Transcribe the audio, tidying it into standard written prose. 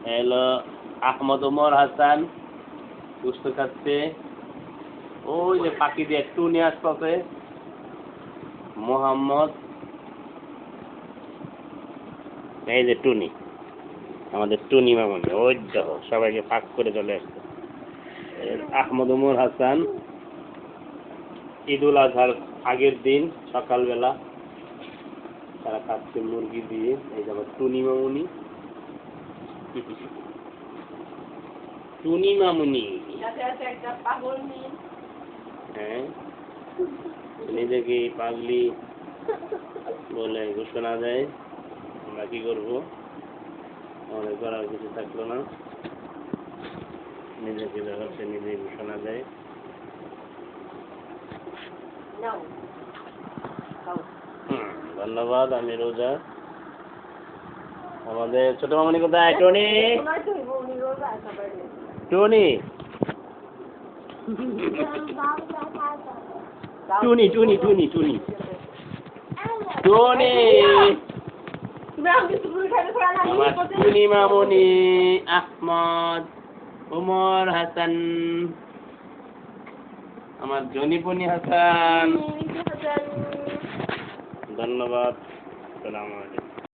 হলো আহমদ ওমর হাসান গোস্ত খাচ্ছে। ওই যে পাখি দিয়ে টুনি আসতেছে মোহাম্মদ, এই যে টুনি, আমাদের টুনি মামনি, ওই দেখো সবাইকে ফাঁক করে চলে আসছে। আহমদ ওমর হাসান ঈদুল আজহার আগের দিন সকালবেলা তারা খাচ্ছে মুরগি দিয়ে। এই যে আমার টুনি মামুনি, টুনি মামুনি, হ্যাঁ নিজেকে পাগলি বলে ঘোষণা দেয়। আমরা কি করবো, আমাদের করার কিছু থাকলো না, নিজেকে দেখাচ্ছে, নিজে ঘোষণা দেয়। ধন্যবাদ। আমি রোজা। আমাদের ছোট মামনি কোথায়? টনি, টনি, টুনি, টুনি, টুনি, টুনি, টনি, আমার টুনি মামনি আহমদ ওমর হাসান, আমার জনিপনি হাসান। ধন্যবাদ। আসসালামু আলাইকুম।